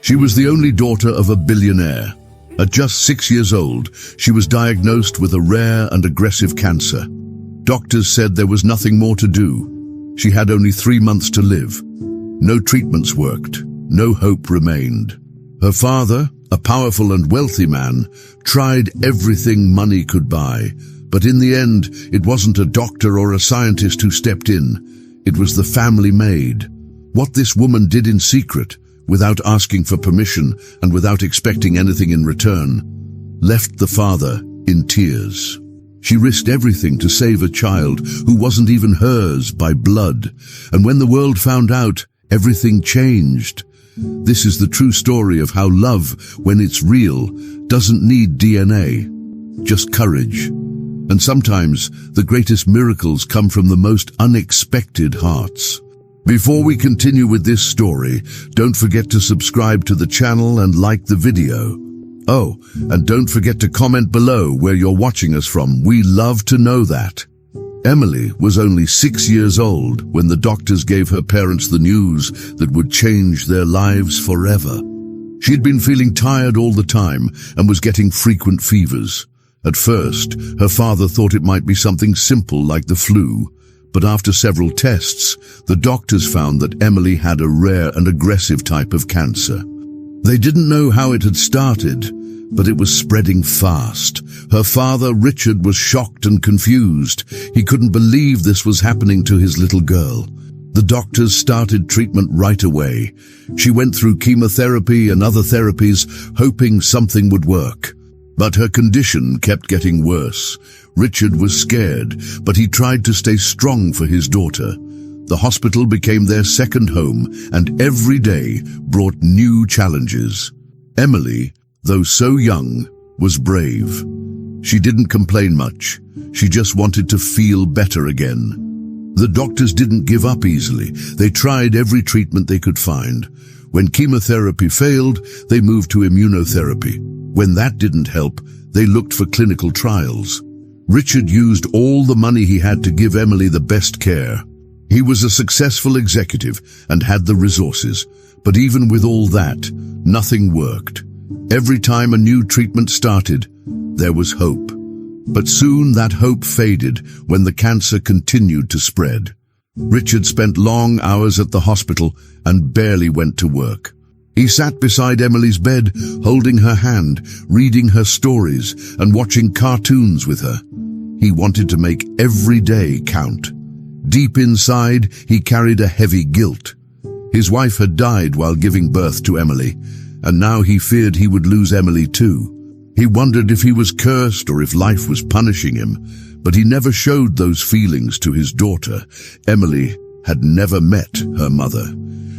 She was the only daughter of a billionaire. At just 6 years old, she was diagnosed with a rare and aggressive cancer. Doctors said there was nothing more to do. She had only 3 months to live. No treatments worked. No hope remained. Her father, a powerful and wealthy man, tried everything money could buy. But in the end, it wasn't a doctor or a scientist who stepped in. It was the family maid. What this woman did in secret, without asking for permission and without expecting anything in return, left the father in tears. She risked everything to save a child who wasn't even hers by blood. And when the world found out, everything changed. This is the true story of how love, when it's real, doesn't need DNA, just courage. And sometimes the greatest miracles come from the most unexpected hearts. Before we continue with this story, don't forget to subscribe to the channel and like the video. Oh, and don't forget to comment below where you're watching us from. We love to know that. Emily was only 6 years old when the doctors gave her parents the news that would change their lives forever. She'd been feeling tired all the time and was getting frequent fevers. At first, her father thought it might be something simple like the flu, but after several tests, the doctors found that Emily had a rare and aggressive type of cancer. They didn't know how it had started, but it was spreading fast. Her father, Richard, was shocked and confused. He couldn't believe this was happening to his little girl. The doctors started treatment right away. She went through chemotherapy and other therapies, hoping something would work. But her condition kept getting worse. Richard was scared, but he tried to stay strong for his daughter. The hospital became their second home, and every day brought new challenges. Emily, though so young, was brave. She didn't complain much. She just wanted to feel better again. The doctors didn't give up easily. They tried every treatment they could find. When chemotherapy failed, they moved to immunotherapy. When that didn't help, they looked for clinical trials. Richard used all the money he had to give Emily the best care. He was a successful executive and had the resources, but even with all that, nothing worked. Every time a new treatment started, there was hope. But soon that hope faded when the cancer continued to spread. Richard spent long hours at the hospital and barely went to work. He sat beside Emily's bed, holding her hand, reading her stories, and watching cartoons with her. He wanted to make every day count. Deep inside, he carried a heavy guilt. His wife had died while giving birth to Emily, and now he feared he would lose Emily too. He wondered if he was cursed or if life was punishing him, but he never showed those feelings to his daughter. Emily had never met her mother.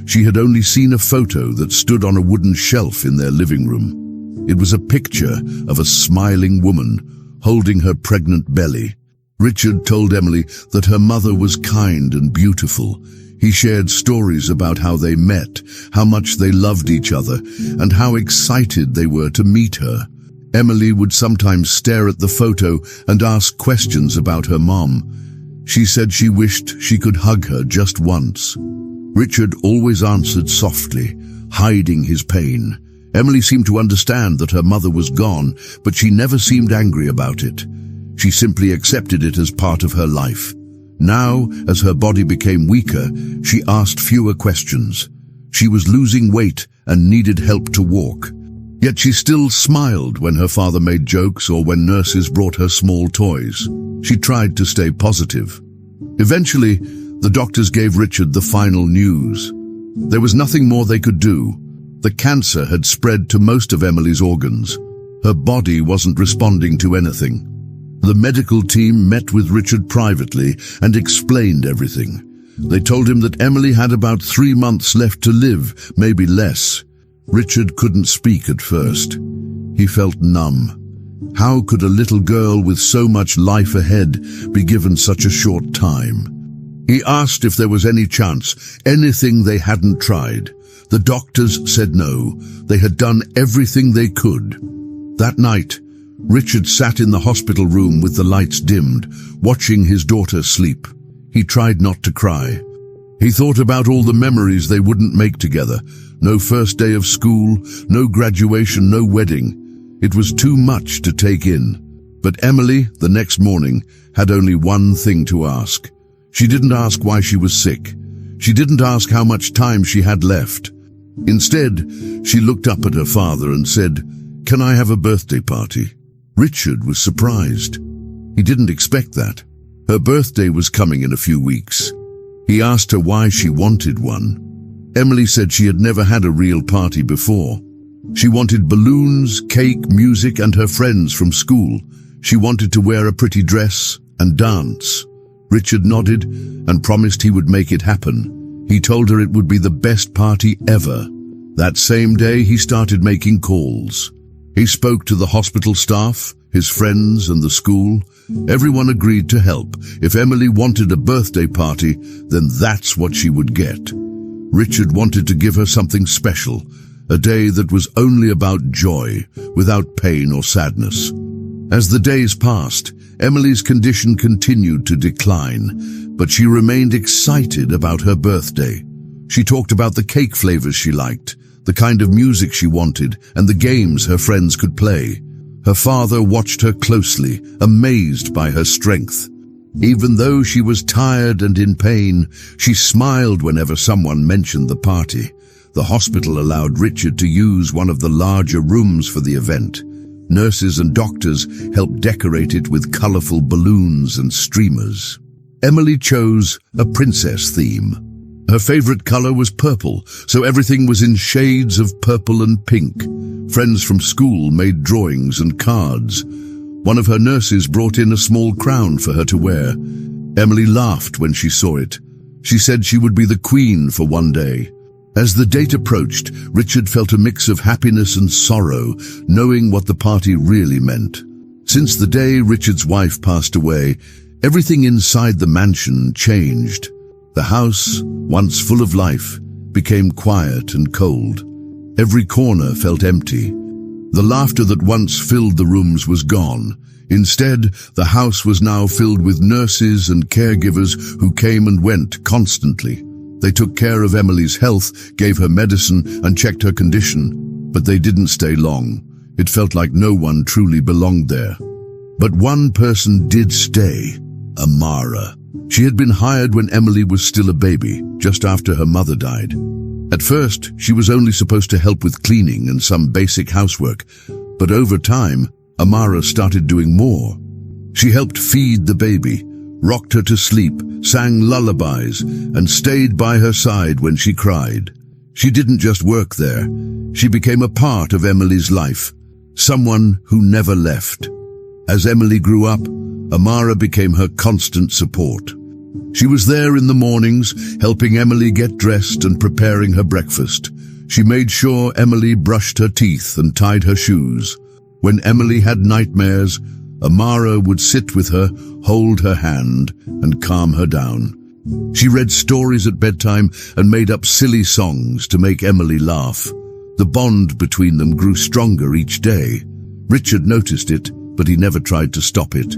She had only seen a photo that stood on a wooden shelf in their living room. It was a picture of a smiling woman holding her pregnant belly. Richard told Emily that her mother was kind and beautiful. He shared stories about how they met, how much they loved each other, and how excited they were to meet her. Emily would sometimes stare at the photo and ask questions about her mom. She said she wished she could hug her just once. Richard always answered softly, hiding his pain. Emily seemed to understand that her mother was gone, but she never seemed angry about it. She simply accepted it as part of her life. Now, as her body became weaker, she asked fewer questions. She was losing weight and needed help to walk. Yet she still smiled when her father made jokes or when nurses brought her small toys. She tried to stay positive. Eventually, the doctors gave Richard the final news. There was nothing more they could do. The cancer had spread to most of Emily's organs. Her body wasn't responding to anything. The medical team met with Richard privately and explained everything. They told him that Emily had about 3 months left to live, maybe less. Richard couldn't speak at first. He felt numb. How could a little girl with so much life ahead be given such a short time? He asked if there was any chance, anything they hadn't tried. The doctors said no. They had done everything they could. That night, Richard sat in the hospital room with the lights dimmed, watching his daughter sleep. He tried not to cry. He thought about all the memories they wouldn't make together, No first day of school, no graduation, no wedding. It was too much to take in. But Emily, the next morning, had only one thing to ask. She didn't ask why she was sick. She didn't ask how much time she had left. Instead, she looked up at her father and said, "Can I have a birthday party?" Richard was surprised. He didn't expect that. Her birthday was coming in a few weeks. He asked her why she wanted one. Emily said she had never had a real party before. She wanted balloons, cake, music, and her friends from school. She wanted to wear a pretty dress and dance. Richard nodded and promised he would make it happen. He told her it would be the best party ever. That same day, he started making calls. He spoke to the hospital staff, his friends, and the school. Everyone agreed to help. If Emily wanted a birthday party, then that's what she would get. Richard wanted to give her something special, a day that was only about joy, without pain or sadness. As the days passed, Emily's condition continued to decline, but she remained excited about her birthday. She talked about the cake flavors she liked, the kind of music she wanted, and the games her friends could play. Her father watched her closely, amazed by her strength. Even though she was tired and in pain, she smiled whenever someone mentioned the party. The hospital allowed Richard to use one of the larger rooms for the event. Nurses and doctors helped decorate it with colorful balloons and streamers. Emily chose a princess theme. Her favorite color was purple, so everything was in shades of purple and pink. Friends from school made drawings and cards. One of her nurses brought in a small crown for her to wear. Emily laughed when she saw it. She said she would be the queen for one day. As the date approached, Richard felt a mix of happiness and sorrow, knowing what the party really meant. Since the day Richard's wife passed away, everything inside the mansion changed. The house, once full of life, became quiet and cold. Every corner felt empty. The laughter that once filled the rooms was gone. Instead, the house was now filled with nurses and caregivers who came and went constantly. They took care of Emily's health, gave her medicine, and checked her condition, but they didn't stay long. It felt like no one truly belonged there. But one person did stay, Amara. She had been hired when Emily was still a baby, just after her mother died. At first, she was only supposed to help with cleaning and some basic housework, but over time, Amara started doing more. She helped feed the baby, rocked her to sleep, sang lullabies, and stayed by her side when she cried. She didn't just work there. She became a part of Emily's life, someone who never left. As Emily grew up, Amara became her constant support. She was there in the mornings, helping Emily get dressed and preparing her breakfast. She made sure Emily brushed her teeth and tied her shoes. When Emily had nightmares, Amara would sit with her, hold her hand, and calm her down. She read stories at bedtime and made up silly songs to make Emily laugh. The bond between them grew stronger each day. Richard noticed it, but he never tried to stop it.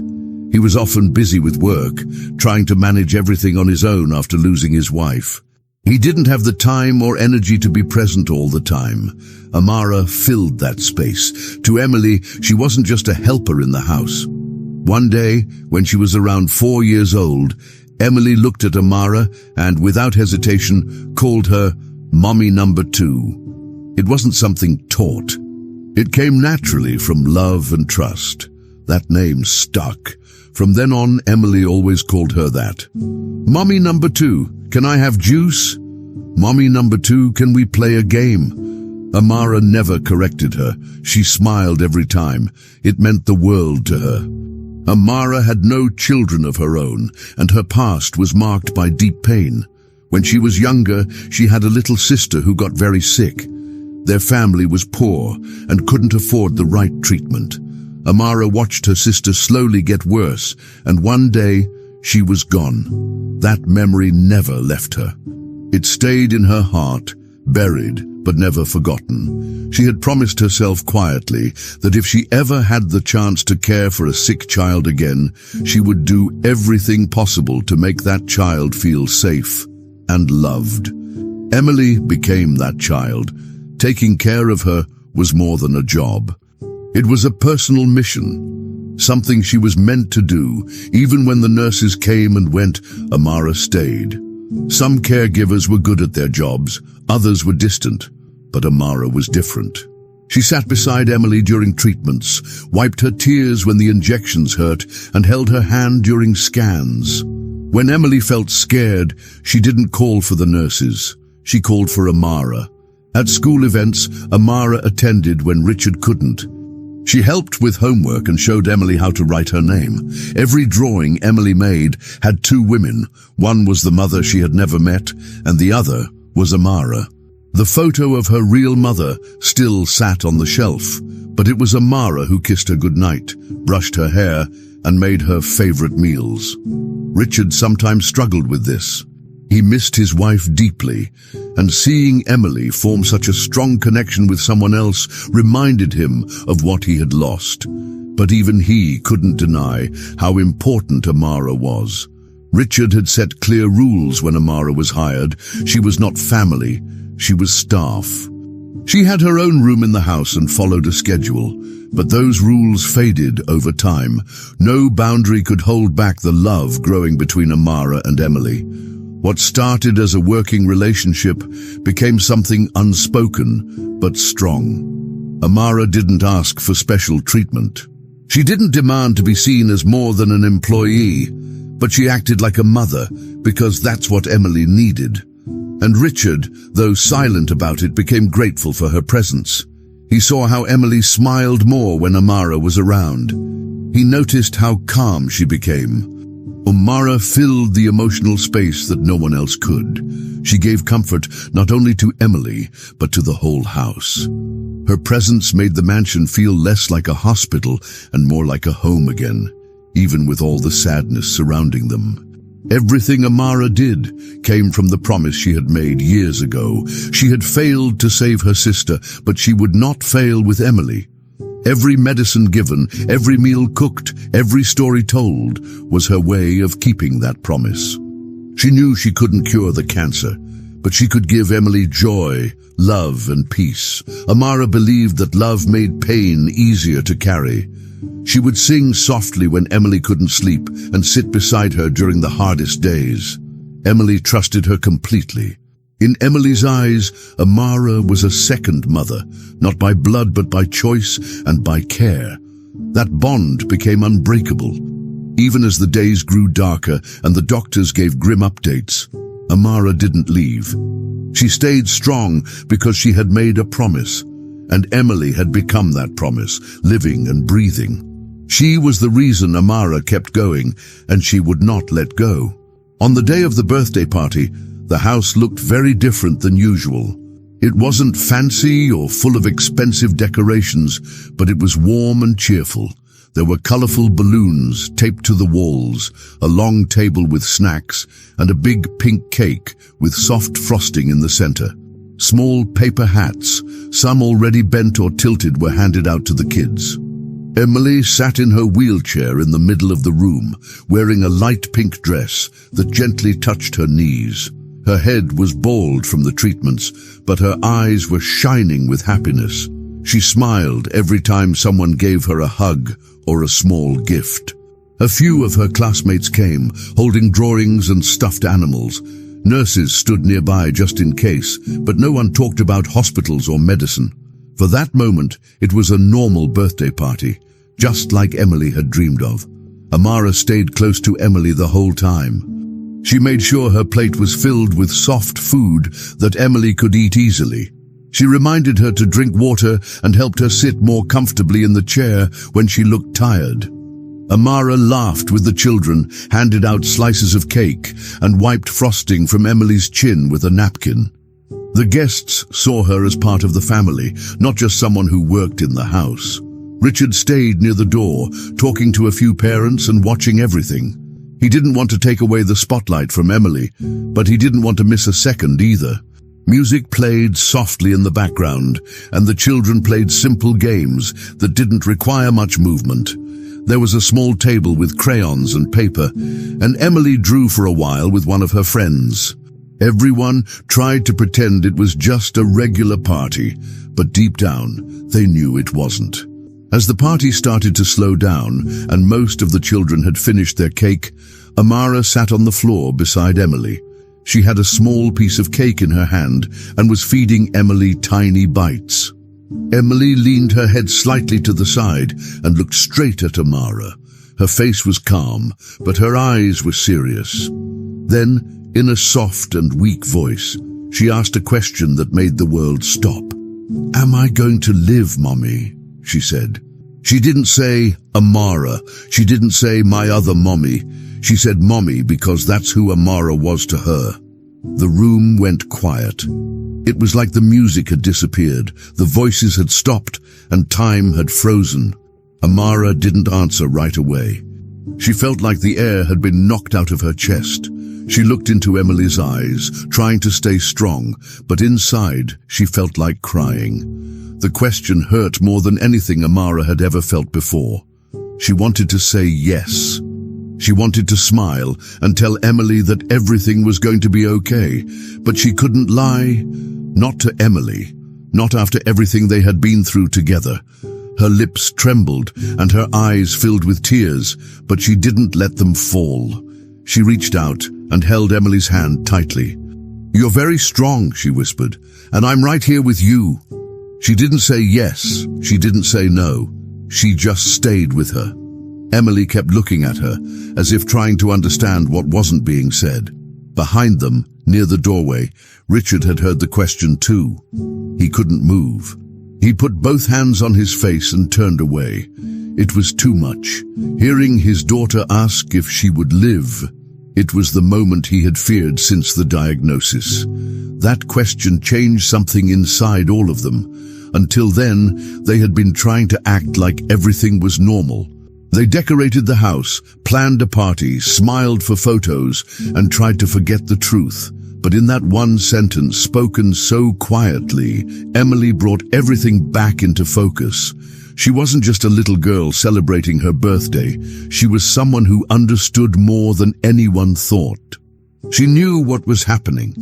He was often busy with work, trying to manage everything on his own after losing his wife. He didn't have the time or energy to be present all the time. Amara filled that space. To Emily, she wasn't just a helper in the house. One day, when she was around 4 years old, Emily looked at Amara and, without hesitation, called her Mommy Number 2. It wasn't something taught. It came naturally from love and trust. That name stuck. From then on, Emily always called her that. Mommy Number 2, can I have juice? Mommy Number 2, can we play a game? Amara never corrected her. She smiled every time. It meant the world to her. Amara had no children of her own, and her past was marked by deep pain. When she was younger, she had a little sister who got very sick. Their family was poor and couldn't afford the right treatment. Amara watched her sister slowly get worse, and one day, she was gone. That memory never left her. It stayed in her heart, buried but never forgotten. She had promised herself quietly that if she ever had the chance to care for a sick child again, she would do everything possible to make that child feel safe and loved. Emily became that child. Taking care of her was more than a job. It was a personal mission, something she was meant to do. Even when the nurses came and went, Amara stayed. Some caregivers were good at their jobs, others were distant, but Amara was different. She sat beside Emily during treatments, wiped her tears when the injections hurt, and held her hand during scans. When Emily felt scared, she didn't call for the nurses. She called for Amara. At school events, Amara attended when Richard couldn't. She helped with homework and showed Emily how to write her name. Every drawing Emily made had two women. One was the mother she had never met, and the other was Amara. The photo of her real mother still sat on the shelf, but it was Amara who kissed her goodnight, brushed her hair, and made her favorite meals. Richard sometimes struggled with this. He missed his wife deeply, and seeing Emily form such a strong connection with someone else reminded him of what he had lost. But even he couldn't deny how important Amara was. Richard had set clear rules when Amara was hired. She was not family, she was staff. She had her own room in the house and followed a schedule, but those rules faded over time. No boundary could hold back the love growing between Amara and Emily. What started as a working relationship became something unspoken but strong. Amara didn't ask for special treatment. She didn't demand to be seen as more than an employee, but she acted like a mother because that's what Emily needed. And Richard, though silent about it, became grateful for her presence. He saw how Emily smiled more when Amara was around. He noticed how calm she became. Amara filled the emotional space that no one else could. She gave comfort not only to Emily, but to the whole house. Her presence made the mansion feel less like a hospital and more like a home again, even with all the sadness surrounding them. Everything Amara did came from the promise she had made years ago. She had failed to save her sister, but she would not fail with Emily. Every medicine given, every meal cooked, every story told was her way of keeping that promise. She knew she couldn't cure the cancer, but she could give Emily joy, love, and peace. Amara believed that love made pain easier to carry. She would sing softly when Emily couldn't sleep and sit beside her during the hardest days. Emily trusted her completely. In Emily's eyes, Amara was a second mother, not by blood but by choice and by care. That bond became unbreakable. Even as the days grew darker and the doctors gave grim updates, Amara didn't leave. She stayed strong because she had made a promise, and Emily had become that promise, living and breathing. She was the reason Amara kept going, and she would not let go. On the day of the birthday party, the house looked very different than usual. It wasn't fancy or full of expensive decorations, but it was warm and cheerful. There were colorful balloons taped to the walls, a long table with snacks, and a big pink cake with soft frosting in the center. Small paper hats, some already bent or tilted, were handed out to the kids. Emily sat in her wheelchair in the middle of the room, wearing a light pink dress that gently touched her knees. Her head was bald from the treatments, but her eyes were shining with happiness. She smiled every time someone gave her a hug or a small gift. A few of her classmates came, holding drawings and stuffed animals. Nurses stood nearby just in case, but no one talked about hospitals or medicine. For that moment, it was a normal birthday party, just like Emily had dreamed of. Amara stayed close to Emily the whole time. She made sure her plate was filled with soft food that Emily could eat easily. She reminded her to drink water and helped her sit more comfortably in the chair when she looked tired. Amara laughed with the children, handed out slices of cake, and wiped frosting from Emily's chin with a napkin. The guests saw her as part of the family, not just someone who worked in the house. Richard stayed near the door, talking to a few parents and watching everything. He didn't want to take away the spotlight from Emily, but he didn't want to miss a second either. Music played softly in the background, and the children played simple games that didn't require much movement. There was a small table with crayons and paper, and Emily drew for a while with one of her friends. Everyone tried to pretend it was just a regular party, but deep down, they knew it wasn't. As the party started to slow down and most of the children had finished their cake, Amara sat on the floor beside Emily. She had a small piece of cake in her hand and was feeding Emily tiny bites. Emily leaned her head slightly to the side and looked straight at Amara. Her face was calm, but her eyes were serious. Then, in a soft and weak voice, she asked a question that made the world stop. "Am I going to live, Mommy?" she said. She didn't say Amara. She didn't say my other mommy. She said Mommy because that's who Amara was to her. The room went quiet. It was like the music had disappeared, the voices had stopped, and time had frozen. Amara didn't answer right away. She felt like the air had been knocked out of her chest. She looked into Emily's eyes, trying to stay strong, but inside she felt like crying. The question hurt more than anything Amara had ever felt before. She wanted to say yes. She wanted to smile and tell Emily that everything was going to be okay, but she couldn't lie. Not to Emily, not after everything they had been through together. Her lips trembled and her eyes filled with tears, but she didn't let them fall. She reached out and held Emily's hand tightly. "You're very strong," she whispered, "and I'm right here with you." She didn't say yes, she didn't say no. She just stayed with her. Emily kept looking at her, as if trying to understand what wasn't being said. Behind them, near the doorway, Richard had heard the question too. He couldn't move. He put both hands on his face and turned away. It was too much. Hearing his daughter ask if she would live, it was the moment he had feared since the diagnosis. That question changed something inside all of them. Until then, they had been trying to act like everything was normal. They decorated the house, planned a party, smiled for photos, and tried to forget the truth. But in that one sentence, spoken so quietly, Emily brought everything back into focus. She wasn't just a little girl celebrating her birthday. She was someone who understood more than anyone thought. She knew what was happening.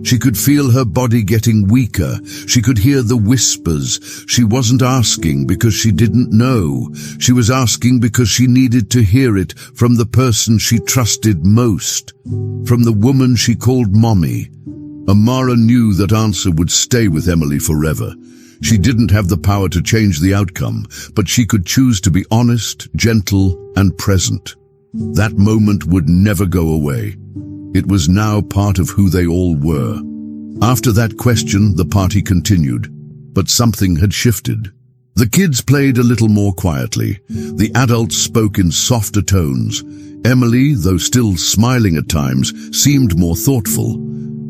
She could feel her body getting weaker. She could hear the whispers. She wasn't asking because she didn't know. She was asking because she needed to hear it from the person she trusted most, from the woman she called Mommy. Amara knew that answer would stay with Emily forever. She didn't have the power to change the outcome, but she could choose to be honest, gentle, and present. That moment would never go away. It was now part of who they all were. After that question, the party continued, but something had shifted. The kids played a little more quietly. The adults spoke in softer tones. Emily, though still smiling at times, seemed more thoughtful.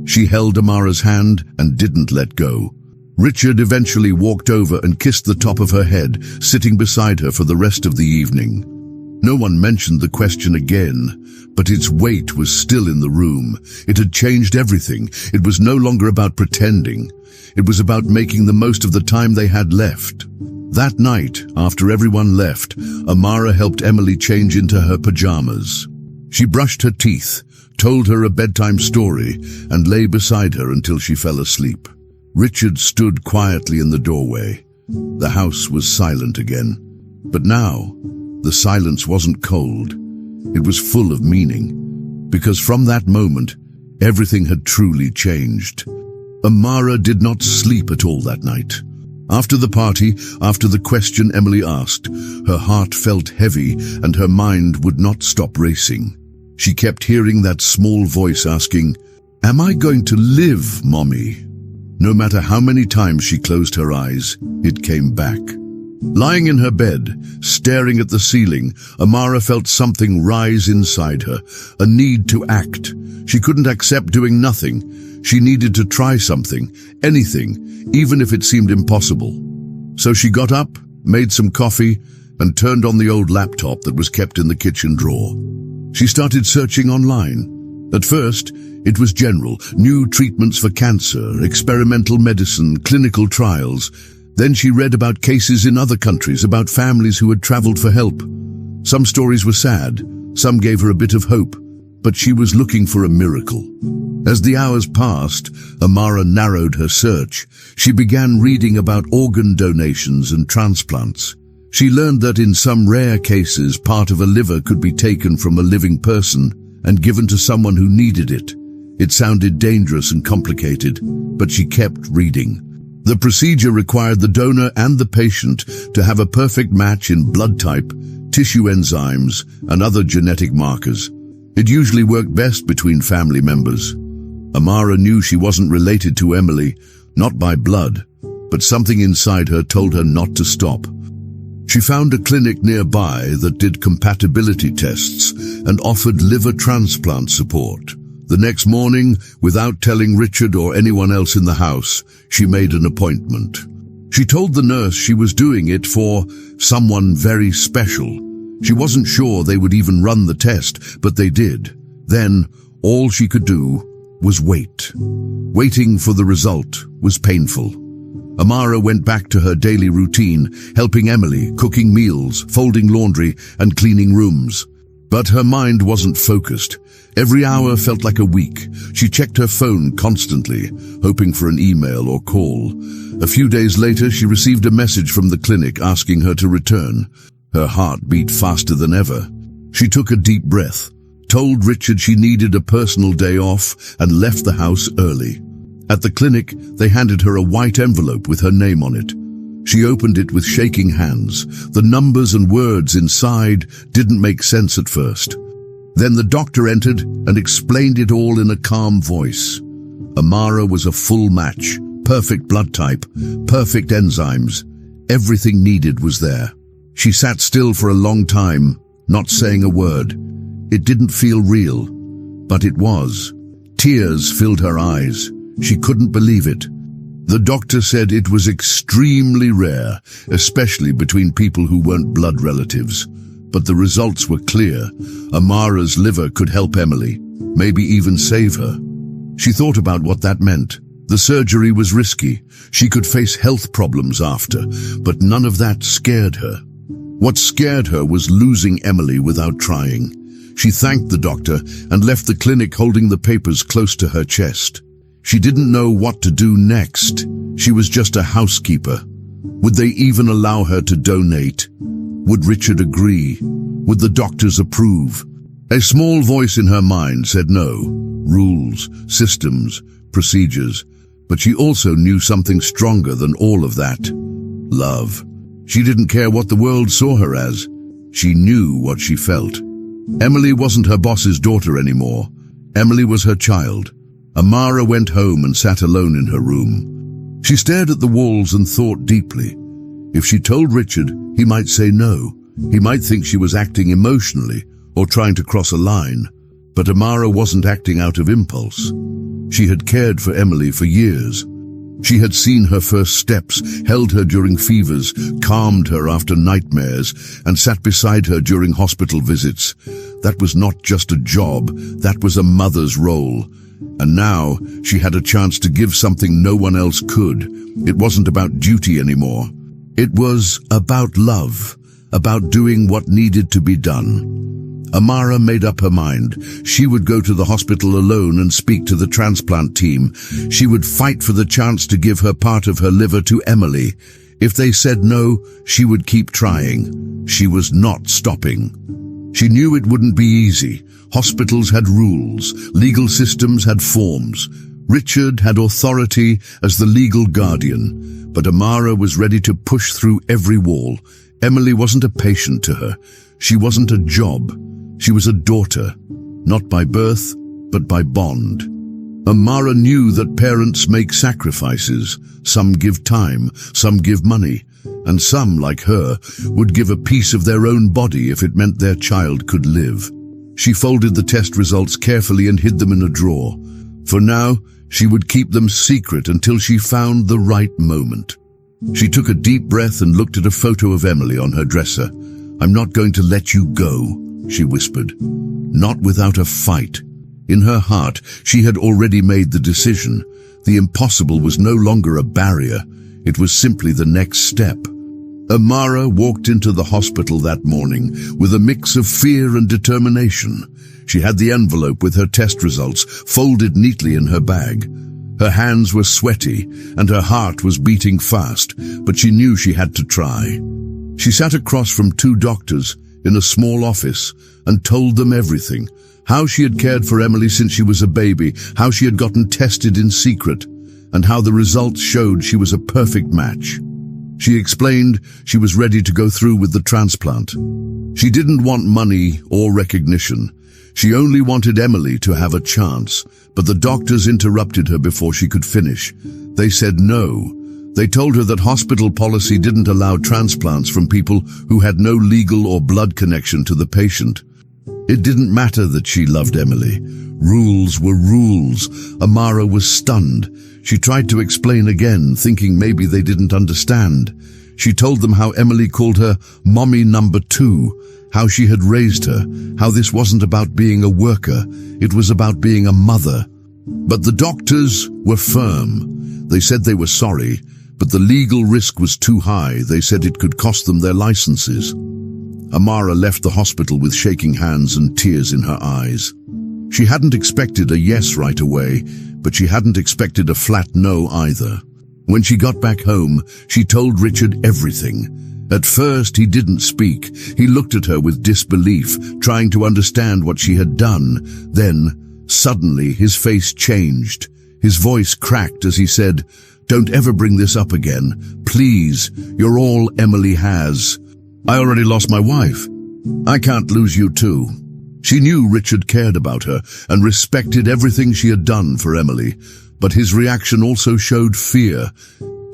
She held Amara's hand and didn't let go. Richard eventually walked over and kissed the top of her head, sitting beside her for the rest of the evening. No one mentioned the question again, but its weight was still in the room. It had changed everything. It was no longer about pretending. It was about making the most of the time they had left. That night, after everyone left, Amara helped Emily change into her pajamas. She brushed her teeth, told her a bedtime story, and lay beside her until she fell asleep. Richard stood quietly in the doorway. The house was silent again. But now, the silence wasn't cold. It was full of meaning, because from that moment, everything had truly changed. Amara did not sleep at all that night. After the party, after the question Emily asked, her heart felt heavy and her mind would not stop racing. She kept hearing that small voice asking, "Am I going to live, Mommy?" No matter how many times she closed her eyes, it came back. Lying in her bed, staring at the ceiling, Amara felt something rise inside her, a need to act. She couldn't accept doing nothing. She needed to try something, anything, even if it seemed impossible. So she got up, made some coffee, and turned on the old laptop that was kept in the kitchen drawer. She started searching online. At first, it was general, new treatments for cancer, experimental medicine, clinical trials. Then she read about cases in other countries, about families who had traveled for help. Some stories were sad, some gave her a bit of hope, but she was looking for a miracle. As the hours passed, Amara narrowed her search. She began reading about organ donations and transplants. She learned that in some rare cases, part of a liver could be taken from a living person and given to someone who needed it. It sounded dangerous and complicated, but she kept reading. The procedure required the donor and the patient to have a perfect match in blood type, tissue enzymes, and other genetic markers. It usually worked best between family members. Amara knew she wasn't related to Emily, not by blood, but something inside her told her not to stop. She found a clinic nearby that did compatibility tests and offered liver transplant support. The next morning, without telling Richard or anyone else in the house, she made an appointment. She told the nurse she was doing it for someone very special. She wasn't sure they would even run the test, but they did. Then, all she could do was wait. Waiting for the result was painful. Amara went back to her daily routine, helping Emily, cooking meals, folding laundry, and cleaning rooms. But her mind wasn't focused. Every hour felt like a week. She checked her phone constantly, hoping for an email or call. A few days later, she received a message from the clinic asking her to return. Her heart beat faster than ever. She took a deep breath, told Richard she needed a personal day off, and left the house early. At the clinic, they handed her a white envelope with her name on it. She opened it with shaking hands. The numbers and words inside didn't make sense at first. Then the doctor entered and explained it all in a calm voice. Amara was a full match, perfect blood type, perfect enzymes. Everything needed was there. She sat still for a long time, not saying a word. It didn't feel real, but it was. Tears filled her eyes. She couldn't believe it. The doctor said it was extremely rare, especially between people who weren't blood relatives. But the results were clear. Amara's liver could help Emily, maybe even save her. She thought about what that meant. The surgery was risky. She could face health problems after, but none of that scared her. What scared her was losing Emily without trying. She thanked the doctor and left the clinic holding the papers close to her chest. She didn't know what to do next. She was just a housekeeper. Would they even allow her to donate? Would Richard agree? Would the doctors approve? A small voice in her mind said no. Rules, systems, procedures. But she also knew something stronger than all of that. Love. She didn't care what the world saw her as. She knew what she felt. Emily wasn't her boss's daughter anymore. Emily was her child. Amara went home and sat alone in her room. She stared at the walls and thought deeply. If she told Richard, he might say no. He might think she was acting emotionally or trying to cross a line. But Amara wasn't acting out of impulse. She had cared for Emily for years. She had seen her first steps, held her during fevers, calmed her after nightmares, and sat beside her during hospital visits. That was not just a job, that was a mother's role. And now she had a chance to give something no one else could. It wasn't about duty anymore. It was about love, about doing what needed to be done. Amara made up her mind. She would go to the hospital alone and speak to the transplant team. She would fight for the chance to give her part of her liver to Emily. If they said no, she would keep trying. She was not stopping. She knew it wouldn't be easy. Hospitals had rules, legal systems had forms. Richard had authority as the legal guardian, but Amara was ready to push through every wall. Emily wasn't a patient to her. She wasn't a job. She was a daughter, not by birth, but by bond. Amara knew that parents make sacrifices. Some give time, some give money, and some, like her, would give a piece of their own body if it meant their child could live. She folded the test results carefully and hid them in a drawer. For now, she would keep them secret until she found the right moment. She took a deep breath and looked at a photo of Emily on her dresser. "I'm not going to let you go," she whispered. Not without a fight. In her heart, she had already made the decision. The impossible was no longer a barrier. It was simply the next step. Amara walked into the hospital that morning with a mix of fear and determination. She had the envelope with her test results folded neatly in her bag. Her hands were sweaty and her heart was beating fast, but she knew she had to try. She sat across from two doctors in a small office and told them everything. How she had cared for Emily since she was a baby, how she had gotten tested in secret, and how the results showed she was a perfect match. She explained she was ready to go through with the transplant. She didn't want money or recognition. She only wanted Emily to have a chance, but the doctors interrupted her before she could finish. They said no. They told her that hospital policy didn't allow transplants from people who had no legal or blood connection to the patient. It didn't matter that she loved Emily. Rules were rules. Amara was stunned. She tried to explain again, thinking maybe they didn't understand. She told them how Emily called her Mommy Number 2, how she had raised her, how this wasn't about being a worker, it was about being a mother. But the doctors were firm. They said they were sorry, but the legal risk was too high. They said it could cost them their licenses. Amara left the hospital with shaking hands and tears in her eyes. She hadn't expected a yes right away, but she hadn't expected a flat no either. When she got back home, she told Richard everything. At first, he didn't speak. He looked at her with disbelief, trying to understand what she had done. Then, suddenly, his face changed. His voice cracked as he said, "Don't ever bring this up again. Please, you're all Emily has. I already lost my wife. I can't lose you too." She knew Richard cared about her and respected everything she had done for Emily, but his reaction also showed fear.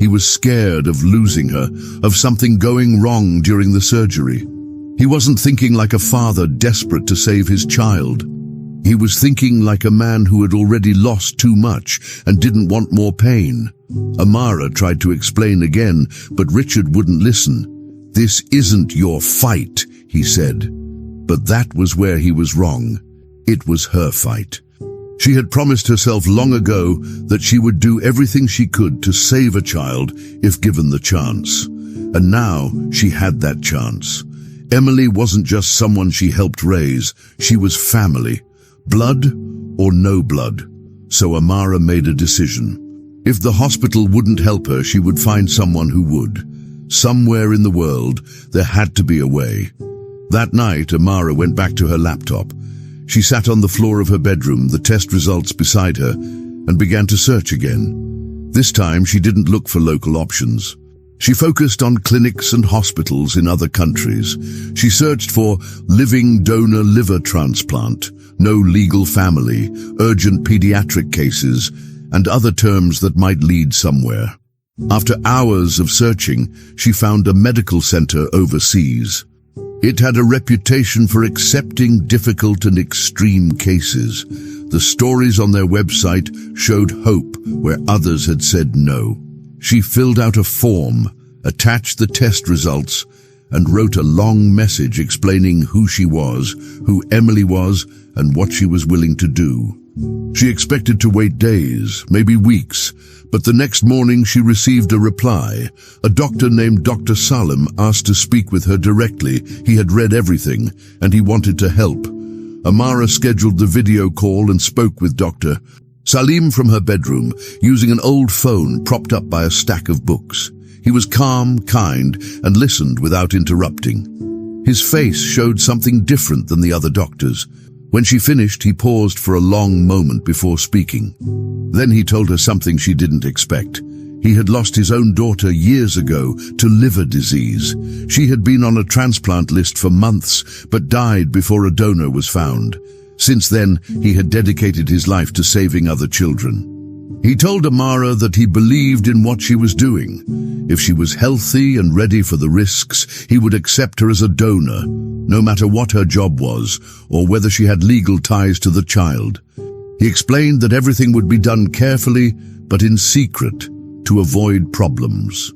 He was scared of losing her, of something going wrong during the surgery. He wasn't thinking like a father desperate to save his child. He was thinking like a man who had already lost too much and didn't want more pain. Amara tried to explain again, but Richard wouldn't listen. "This isn't your fight," he said. But that was where he was wrong. It was her fight. She had promised herself long ago that she would do everything she could to save a child if given the chance. And now she had that chance. Emily wasn't just someone she helped raise, she was family. Blood or no blood. So Amara made a decision. If the hospital wouldn't help her, she would find someone who would. Somewhere in the world, there had to be a way. That night, Amara went back to her laptop. She sat on the floor of her bedroom, the test results beside her, and began to search again. This time, she didn't look for local options. She focused on clinics and hospitals in other countries. She searched for living donor liver transplant, no legal family, urgent pediatric cases, and other terms that might lead somewhere. After hours of searching, she found a medical center overseas. It had a reputation for accepting difficult and extreme cases. The stories on their website showed hope where others had said no. She filled out a form, attached the test results, and wrote a long message explaining who she was, who Emily was, and what she was willing to do. She expected to wait days, maybe weeks, but the next morning she received a reply. A doctor named Dr. Salim asked to speak with her directly. He had read everything, and he wanted to help. Amara scheduled the video call and spoke with Dr. Salim from her bedroom, using an old phone propped up by a stack of books. He was calm, kind, and listened without interrupting. His face showed something different than the other doctors. When she finished, he paused for a long moment before speaking. Then he told her something she didn't expect. He had lost his own daughter years ago to liver disease. She had been on a transplant list for months, but died before a donor was found. Since then, he had dedicated his life to saving other children. He told Amara that he believed in what she was doing. If she was healthy and ready for the risks, he would accept her as a donor, no matter what her job was or whether she had legal ties to the child. He explained that everything would be done carefully, but in secret, to avoid problems.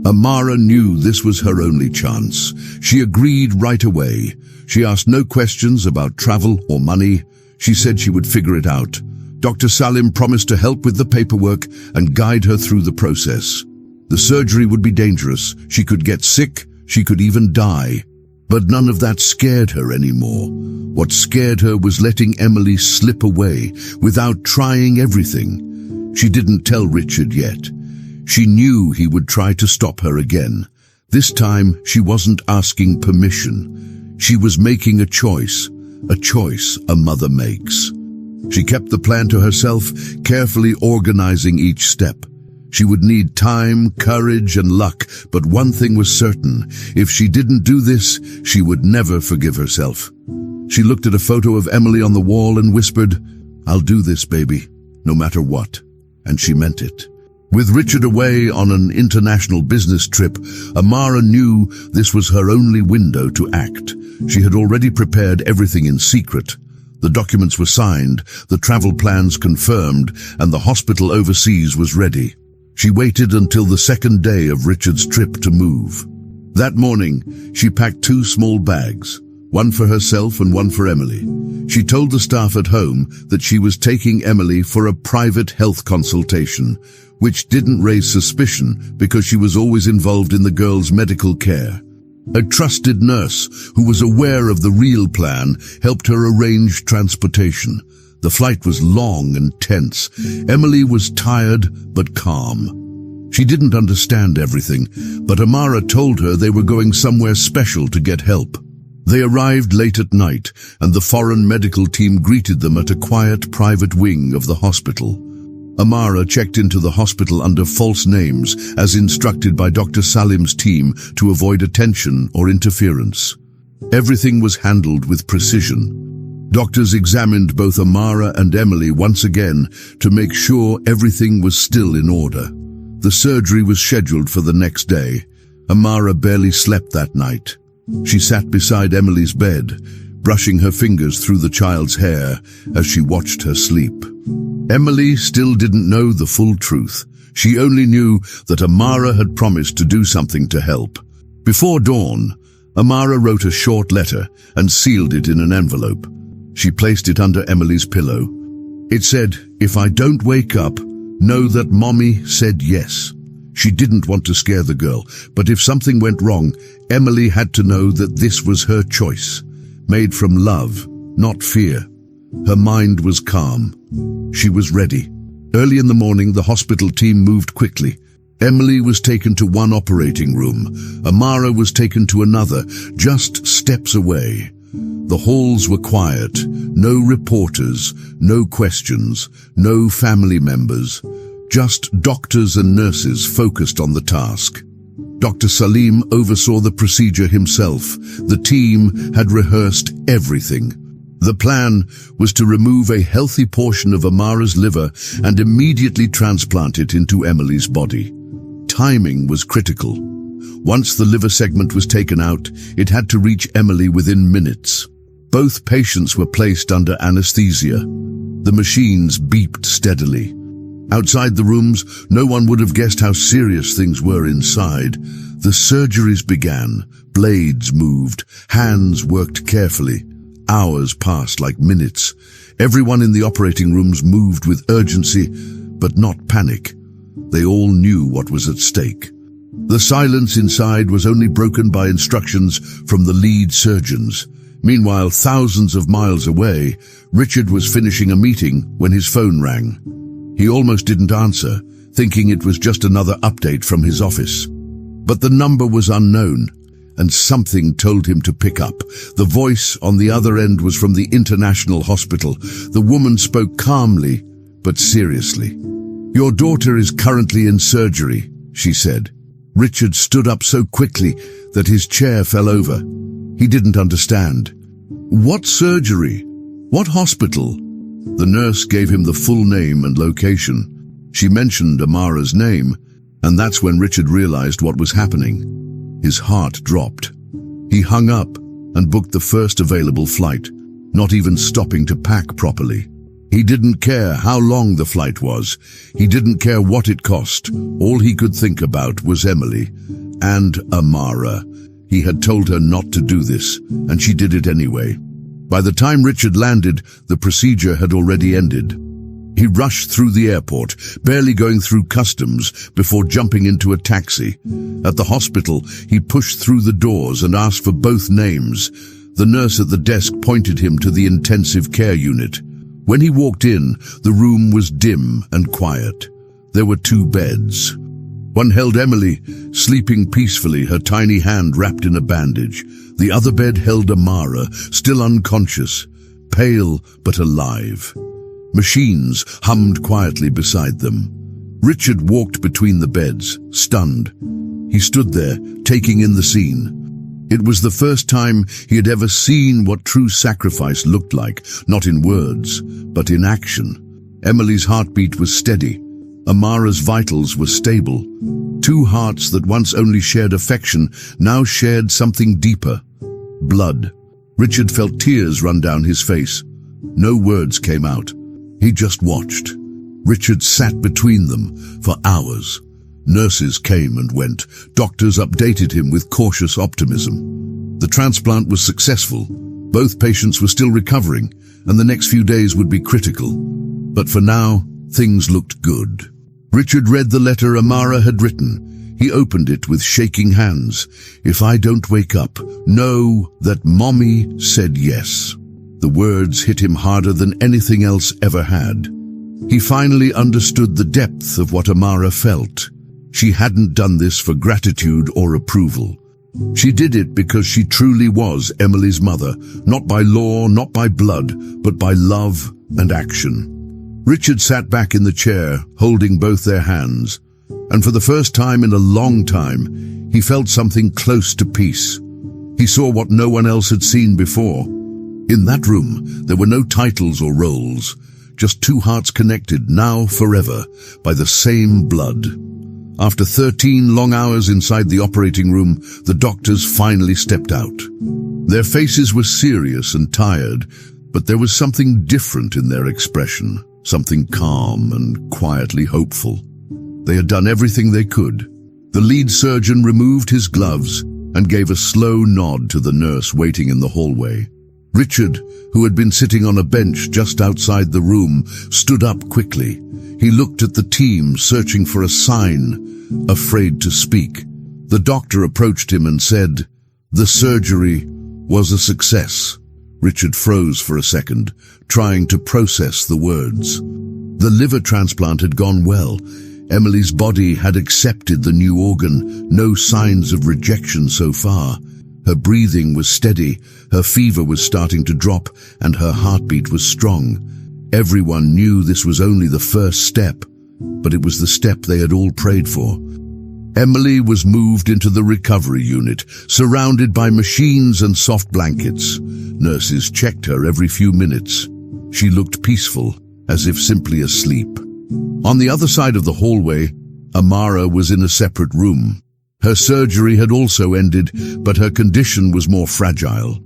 Amara knew this was her only chance. She agreed right away. She asked no questions about travel or money. She said she would figure it out. Dr. Salim promised to help with the paperwork and guide her through the process. The surgery would be dangerous. She could get sick. She could even die. But none of that scared her anymore. What scared her was letting Emily slip away without trying everything. She didn't tell Richard yet. She knew he would try to stop her again. This time, she wasn't asking permission. She was making a choice a mother makes. She kept the plan to herself, carefully organizing each step. She would need time, courage, and luck, but one thing was certain. If she didn't do this, she would never forgive herself. She looked at a photo of Emily on the wall and whispered, "I'll do this, baby, no matter what." And she meant it. With Richard away on an international business trip, Amara knew this was her only window to act. She had already prepared everything in secret. The documents were signed, the travel plans confirmed, and the hospital overseas was ready. She waited until the second day of Richard's trip to move. That morning, she packed 2 small bags, one for herself and one for Emily. She told the staff at home that she was taking Emily for a private health consultation, which didn't raise suspicion because she was always involved in the girl's medical care. A trusted nurse who was aware of the real plan helped her arrange transportation. The flight was long and tense. Emily was tired but calm. She didn't understand everything, but Amara told her they were going somewhere special to get help. They arrived late at night, and the foreign medical team greeted them at a quiet private wing of the hospital. Amara checked into the hospital under false names, as instructed by Dr. Salim's team to avoid attention or interference. Everything was handled with precision. Doctors examined both Amara and Emily once again to make sure everything was still in order. The surgery was scheduled for the next day. Amara barely slept that night. She sat beside Emily's bed, brushing her fingers through the child's hair as she watched her sleep. Emily still didn't know the full truth. She only knew that Amara had promised to do something to help. Before dawn, Amara wrote a short letter and sealed it in an envelope. She placed it under Emily's pillow. It said, "If I don't wake up, know that Mommy said yes." She didn't want to scare the girl, but if something went wrong, Emily had to know that this was her choice, made from love, not fear. Her mind was calm. She was ready. Early in the morning, the hospital team moved quickly. Emily was taken to one operating room. Amara was taken to another, just steps away. The halls were quiet. No reporters, no questions, no family members. Just doctors and nurses focused on the task. Dr. Salim oversaw the procedure himself. The team had rehearsed everything. The plan was to remove a healthy portion of Amara's liver and immediately transplant it into Emily's body. Timing was critical. Once the liver segment was taken out, it had to reach Emily within minutes. Both patients were placed under anesthesia. The machines beeped steadily. Outside the rooms, no one would have guessed how serious things were inside. The surgeries began. Blades moved. Hands worked carefully. Hours passed like minutes. Everyone in the operating rooms moved with urgency, but not panic. They all knew what was at stake. The silence inside was only broken by instructions from the lead surgeons. Meanwhile, thousands of miles away, Richard was finishing a meeting when his phone rang. He almost didn't answer, thinking it was just another update from his office. But the number was unknown, and something told him to pick up. The voice on the other end was from the International Hospital. The woman spoke calmly, but seriously. "Your daughter is currently in surgery," she said. Richard stood up so quickly that his chair fell over. He didn't understand. "What surgery? What hospital?" The nurse gave him the full name and location. She mentioned Amara's name, and that's when Richard realized what was happening. His heart dropped. He hung up and booked the first available flight, not even stopping to pack properly. He didn't care how long the flight was. He didn't care what it cost. All he could think about was Emily and Amara. He had told her not to do this, and she did it anyway. By the time Richard landed, the procedure had already ended. He rushed through the airport, barely going through customs before jumping into a taxi. At the hospital, he pushed through the doors and asked for both names. The nurse at the desk pointed him to the intensive care unit. When he walked in, the room was dim and quiet. There were 2 beds. One held Emily, sleeping peacefully, her tiny hand wrapped in a bandage. The other bed held Amara, still unconscious, pale but alive. Machines hummed quietly beside them. Richard walked between the beds, stunned. He stood there, taking in the scene. It was the first time he had ever seen what true sacrifice looked like, not in words, but in action. Emily's heartbeat was steady. Amara's vitals were stable. 2 hearts that once only shared affection now shared something deeper. Blood. Richard felt tears run down his face. No words came out. He just watched. Richard sat between them for hours. Nurses came and went. Doctors updated him with cautious optimism. The transplant was successful. Both patients were still recovering, and the next few days would be critical. But for now, things looked good. Richard read the letter Amara had written. He opened it with shaking hands. "If I don't wake up, know that Mommy said yes." The words hit him harder than anything else ever had. He finally understood the depth of what Amara felt. She hadn't done this for gratitude or approval. She did it because she truly was Emily's mother, not by law, not by blood, but by love and action. Richard sat back in the chair, holding both their hands, and for the first time in a long time, he felt something close to peace. He saw what no one else had seen before. In that room, there were no titles or roles, just 2 hearts connected, now forever, by the same blood. After 13 long hours inside the operating room, the doctors finally stepped out. Their faces were serious and tired, but there was something different in their expression, something calm and quietly hopeful. They had done everything they could. The lead surgeon removed his gloves and gave a slow nod to the nurse waiting in the hallway. Richard, who had been sitting on a bench just outside the room, stood up quickly. He looked at the team, searching for a sign, afraid to speak. The doctor approached him and said, "The surgery was a success." Richard froze for a second, trying to process the words. The liver transplant had gone well. Emily's body had accepted the new organ, no signs of rejection so far. Her breathing was steady, her fever was starting to drop, and her heartbeat was strong. Everyone knew this was only the first step, but it was the step they had all prayed for. Emily was moved into the recovery unit, surrounded by machines and soft blankets. Nurses checked her every few minutes. She looked peaceful, as if simply asleep. On the other side of the hallway, Amara was in a separate room. Her surgery had also ended, but her condition was more fragile.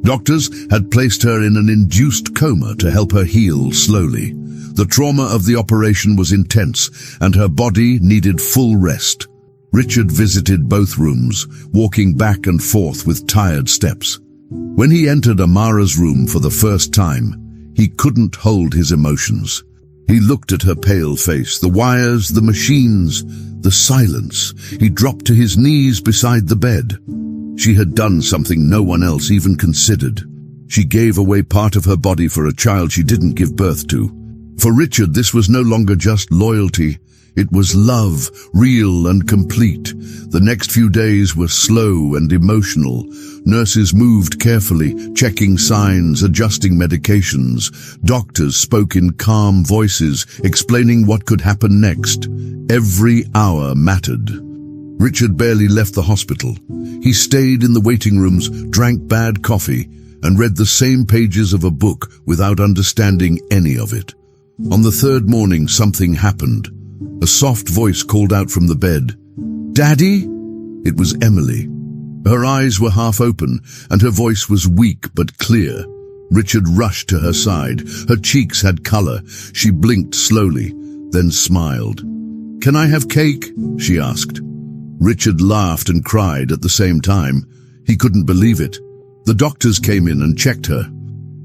Doctors had placed her in an induced coma to help her heal slowly. The trauma of the operation was intense, and her body needed full rest. Richard visited both rooms, walking back and forth with tired steps. When he entered Amara's room for the first time, he couldn't hold his emotions. He looked at her pale face, the wires, the machines, the silence. He dropped to his knees beside the bed. She had done something no one else even considered. She gave away part of her body for a child she didn't give birth to. For Richard, this was no longer just loyalty. It was love, real and complete. The next few days were slow and emotional. Nurses moved carefully, checking signs, adjusting medications. Doctors spoke in calm voices, explaining what could happen next. Every hour mattered. Richard barely left the hospital. He stayed in the waiting rooms, drank bad coffee, and read the same pages of a book without understanding any of it. On the third morning, something happened. A soft voice called out from the bed. "Daddy?" It was Emily. Her eyes were half open, and her voice was weak but clear. Richard rushed to her side. Her cheeks had color. She blinked slowly, then smiled. "Can I have cake?" she asked. Richard laughed and cried at the same time. He couldn't believe it. The doctors came in and checked her.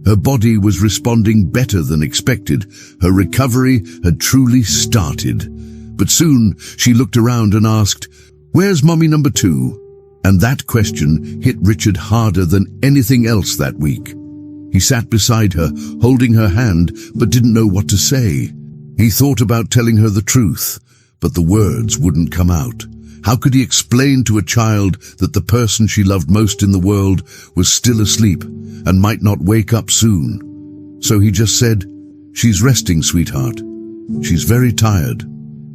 Her body was responding better than expected. Her recovery had truly started. But soon she looked around and asked, "Where's mommy number 2?" And that question hit Richard harder than anything else that week. He sat beside her, holding her hand, but didn't know what to say. He thought about telling her the truth, but the words wouldn't come out. How could he explain to a child that the person she loved most in the world was still asleep and might not wake up soon? So he just said, "She's resting, sweetheart. She's very tired."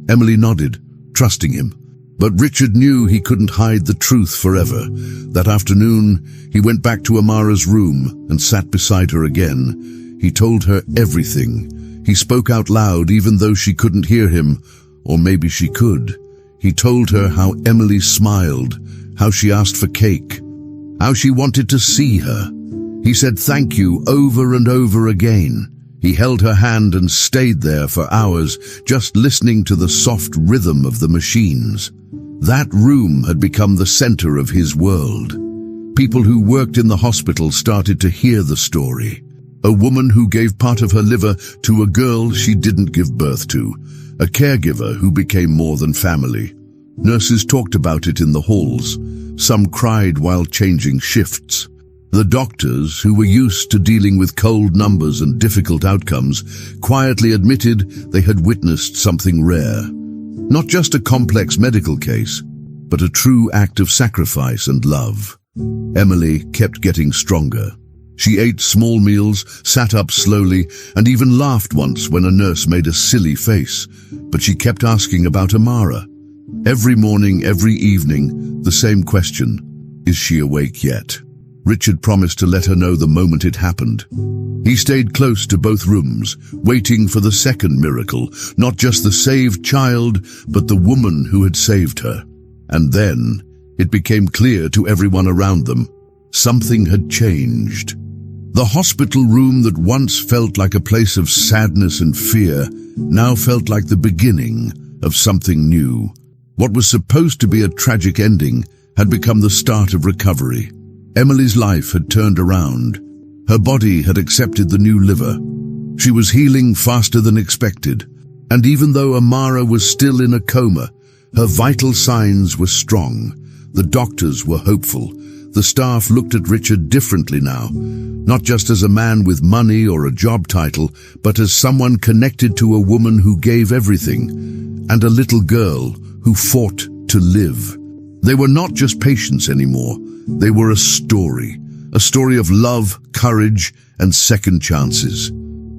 Emily nodded, trusting him. But Richard knew he couldn't hide the truth forever. That afternoon, he went back to Amara's room and sat beside her again. He told her everything. He spoke out loud even though she couldn't hear him, or maybe she could. He told her how Emily smiled, how she asked for cake, how she wanted to see her. He said thank you over and over again. He held her hand and stayed there for hours, just listening to the soft rhythm of the machines. That room had become the center of his world. People who worked in the hospital started to hear the story. A woman who gave part of her liver to a girl she didn't give birth to. A caregiver who became more than family. Nurses talked about it in the halls. Some cried while changing shifts. The doctors, who were used to dealing with cold numbers and difficult outcomes, quietly admitted they had witnessed something rare. Not just a complex medical case, but a true act of sacrifice and love. Emily kept getting stronger. She ate small meals, sat up slowly, and even laughed once when a nurse made a silly face. But she kept asking about Amara. Every morning, every evening, the same question: is she awake yet? Richard promised to let her know the moment it happened. He stayed close to both rooms, waiting for the second miracle, not just the saved child, but the woman who had saved her. And then, it became clear to everyone around them, something had changed. The hospital room that once felt like a place of sadness and fear now felt like the beginning of something new. What was supposed to be a tragic ending had become the start of recovery. Emily's life had turned around. Her body had accepted the new liver. She was healing faster than expected. And even though Amara was still in a coma, her vital signs were strong. The doctors were hopeful. The staff looked at Richard differently now, not just as a man with money or a job title, but as someone connected to a woman who gave everything, and a little girl who fought to live. They were not just patients anymore. They were a story of love, courage, and second chances.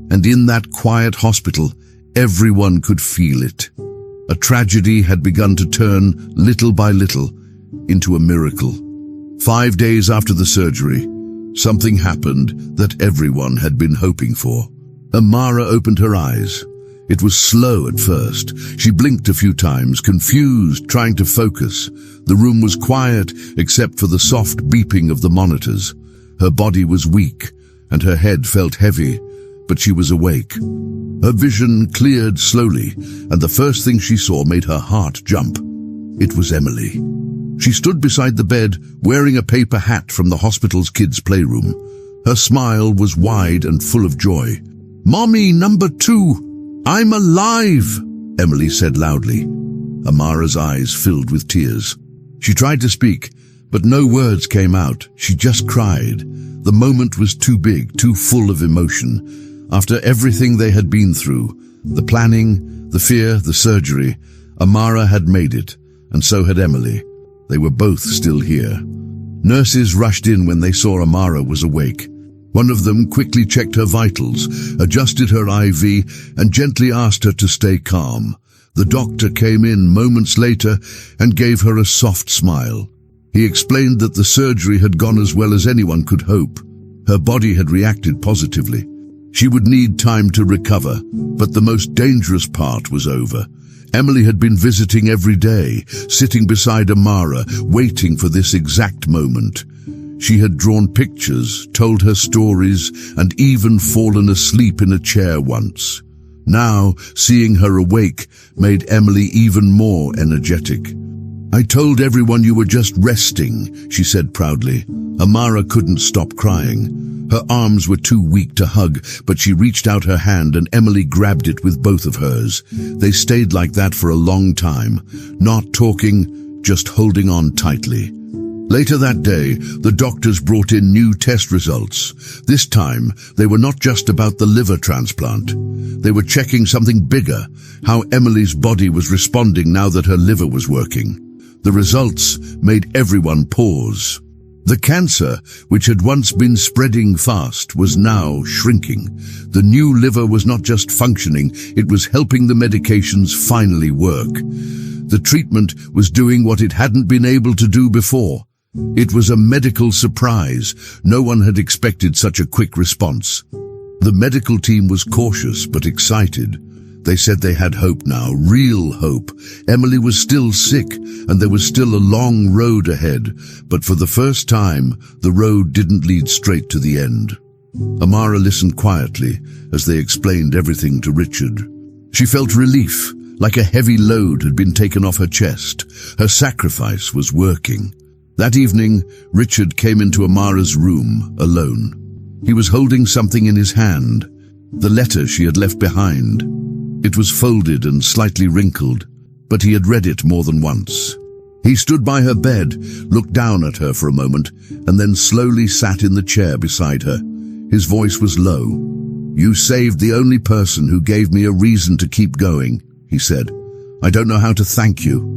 And in that quiet hospital, everyone could feel it. A tragedy had begun to turn, little by little, into a miracle. 5 days after the surgery, something happened that everyone had been hoping for. Amara opened her eyes. It was slow at first. She blinked a few times, confused, trying to focus. The room was quiet, except for the soft beeping of the monitors. Her body was weak, and her head felt heavy, but she was awake. Her vision cleared slowly, and the first thing she saw made her heart jump. It was Emily. She stood beside the bed, wearing a paper hat from the hospital's kids' playroom. Her smile was wide and full of joy. "Mommy, number 2! I'm alive!" Emily said loudly. Amara's eyes filled with tears. She tried to speak, but no words came out. She just cried. The moment was too big, too full of emotion. After everything they had been through, the planning, the fear, the surgery, Amara had made it, and so had Emily. They were both still here. Nurses rushed in when they saw Amara was awake. One of them quickly checked her vitals, adjusted her IV, and gently asked her to stay calm. The doctor came in moments later and gave her a soft smile. He explained that the surgery had gone as well as anyone could hope. Her body had reacted positively. She would need time to recover, but the most dangerous part was over. Emily had been visiting every day, sitting beside Amara, waiting for this exact moment. She had drawn pictures, told her stories, and even fallen asleep in a chair once. Now, seeing her awake made Emily even more energetic. "I told everyone you were just resting," she said proudly. Amara couldn't stop crying. Her arms were too weak to hug, but she reached out her hand and Emily grabbed it with both of hers. They stayed like that for a long time, not talking, just holding on tightly. Later that day, the doctors brought in new test results. This time, they were not just about the liver transplant. They were checking something bigger, how Emily's body was responding now that her liver was working. The results made everyone pause. The cancer, which had once been spreading fast, was now shrinking. The new liver was not just functioning, it was helping the medications finally work. The treatment was doing what it hadn't been able to do before. It was a medical surprise. No one had expected such a quick response. The medical team was cautious but excited. They said they had hope now, real hope. Emily was still sick, and there was still a long road ahead. But for the first time, the road didn't lead straight to the end. Amara listened quietly as they explained everything to Richard. She felt relief, like a heavy load had been taken off her chest. Her sacrifice was working. That evening, Richard came into Amara's room, alone. He was holding something in his hand, the letter she had left behind. It was folded and slightly wrinkled, but he had read it more than once. He stood by her bed, looked down at her for a moment, and then slowly sat in the chair beside her. His voice was low. "You saved the only person who gave me a reason to keep going," he said. "I don't know how to thank you."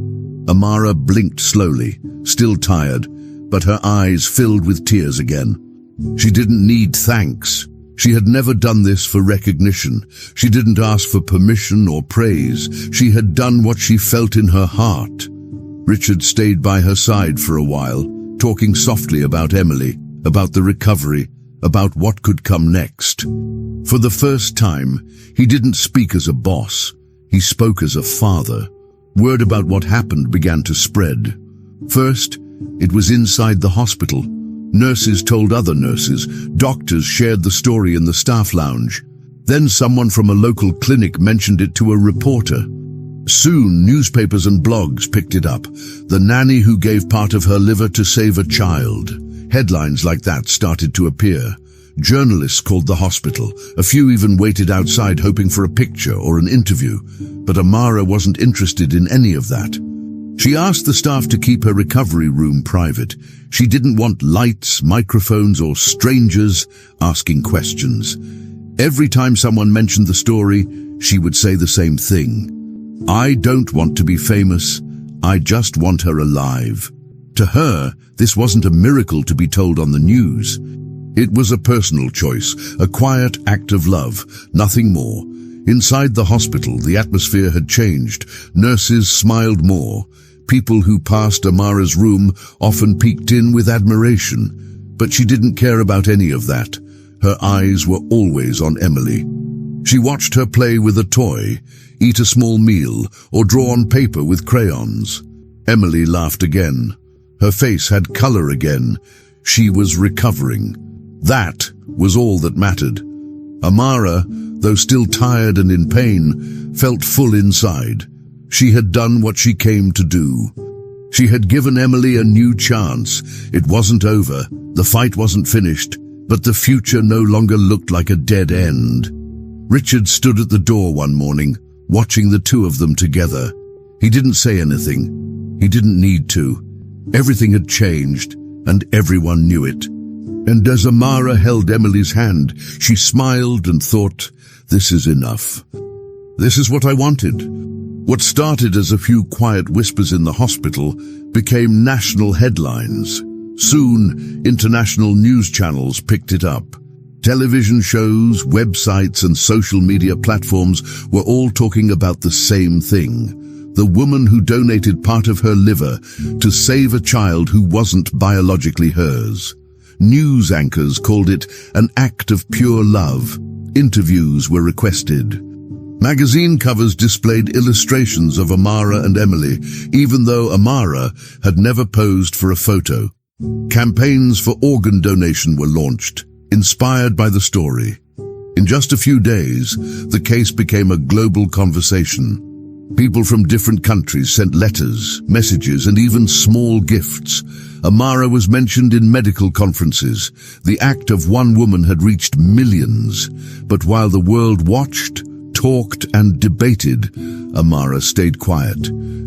Amara blinked slowly, still tired, but her eyes filled with tears again. She didn't need thanks. She had never done this for recognition. She didn't ask for permission or praise. She had done what she felt in her heart. Richard stayed by her side for a while, talking softly about Emily, about the recovery, about what could come next. For the first time, he didn't speak as a boss. He spoke as a father. Word about what happened began to spread. First, it was inside the hospital. Nurses told other nurses. Doctors shared the story in the staff lounge. Then someone from a local clinic mentioned it to a reporter. Soon, newspapers and blogs picked it up. The nanny who gave part of her liver to save a child. Headlines like that started to appear. Journalists called the hospital. A few even waited outside hoping for a picture or an interview. But Amara wasn't interested in any of that. She asked the staff to keep her recovery room private. She didn't want lights, microphones, or strangers asking questions. Every time someone mentioned the story, she would say the same thing. "I don't want to be famous. I just want her alive." To her, this wasn't a miracle to be told on the news. It was a personal choice, a quiet act of love, nothing more. Inside the hospital, the atmosphere had changed. Nurses smiled more. People who passed Amara's room often peeked in with admiration, but she didn't care about any of that. Her eyes were always on Emily. She watched her play with a toy, eat a small meal, or draw on paper with crayons. Emily laughed again. Her face had color again. She was recovering. That was all that mattered. Amara, though still tired and in pain, felt full inside. She had done what she came to do. She had given Emily a new chance. It wasn't over. The fight wasn't finished, but the future no longer looked like a dead end. Richard stood at the door one morning, watching the two of them together. He didn't say anything. He didn't need to. Everything had changed, and everyone knew it. And as Amara held Emily's hand, she smiled and thought, "This is enough. This is what I wanted." What started as a few quiet whispers in the hospital became national headlines. Soon, international news channels picked it up. Television shows, websites, and social media platforms were all talking about the same thing. The woman who donated part of her liver to save a child who wasn't biologically hers. News anchors called it an act of pure love. Interviews were requested. Magazine covers displayed illustrations of Amara and Emily, even though Amara had never posed for a photo. Campaigns for organ donation were launched, inspired by the story. In just a few days, the case became a global conversation. People from different countries sent letters, messages, and even small gifts. Amara was mentioned in medical conferences. The act of one woman had reached millions. But while the world watched, talked, and debated, Amara stayed quiet,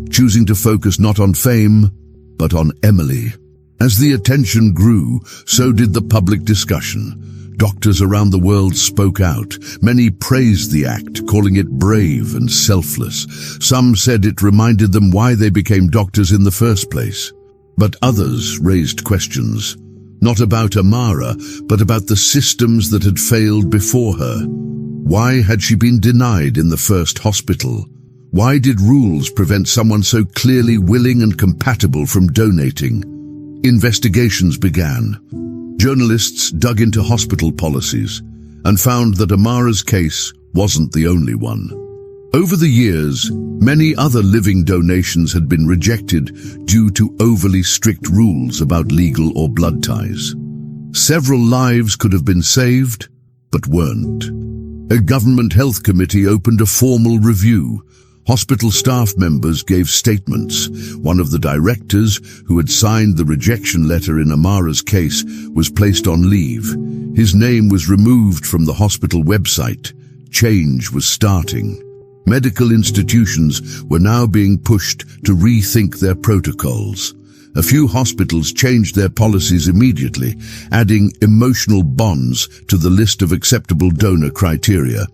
choosing to focus not on fame, but on Emily. As the attention grew, so did the public discussion. Doctors around the world spoke out. Many praised the act, calling it brave and selfless. Some said it reminded them why they became doctors in the first place. But others raised questions, not about Amara, but about the systems that had failed before her. Why had she been denied in the first hospital? Why did rules prevent someone so clearly willing and compatible from donating? Investigations began. Journalists dug into hospital policies and found that Amara's case wasn't the only one. Over the years, many other living donations had been rejected due to overly strict rules about legal or blood ties. Several lives could have been saved, but weren't. A government health committee opened a formal review. Hospital staff members gave statements. One of the directors, who had signed the rejection letter in Amara's case, was placed on leave. His name was removed from the hospital website. Change was starting. Medical institutions were now being pushed to rethink their protocols. A few hospitals changed their policies immediately, adding emotional bonds to the list of acceptable donor criteria.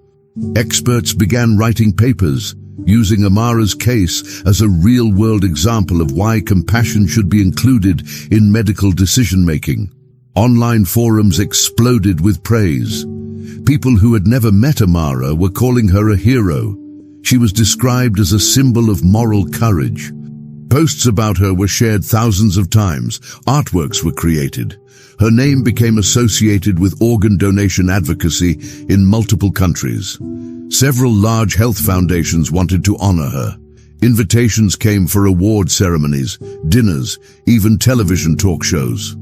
Experts began writing papers, using Amara's case as a real-world example of why compassion should be included in medical decision-making. Online forums exploded with praise. People who had never met Amara were calling her a hero. She was described as a symbol of moral courage. Posts about her were shared thousands of times. Artworks were created. Her name became associated with organ donation advocacy in multiple countries. Several large health foundations wanted to honor her. Invitations came for award ceremonies, dinners, even television talk shows.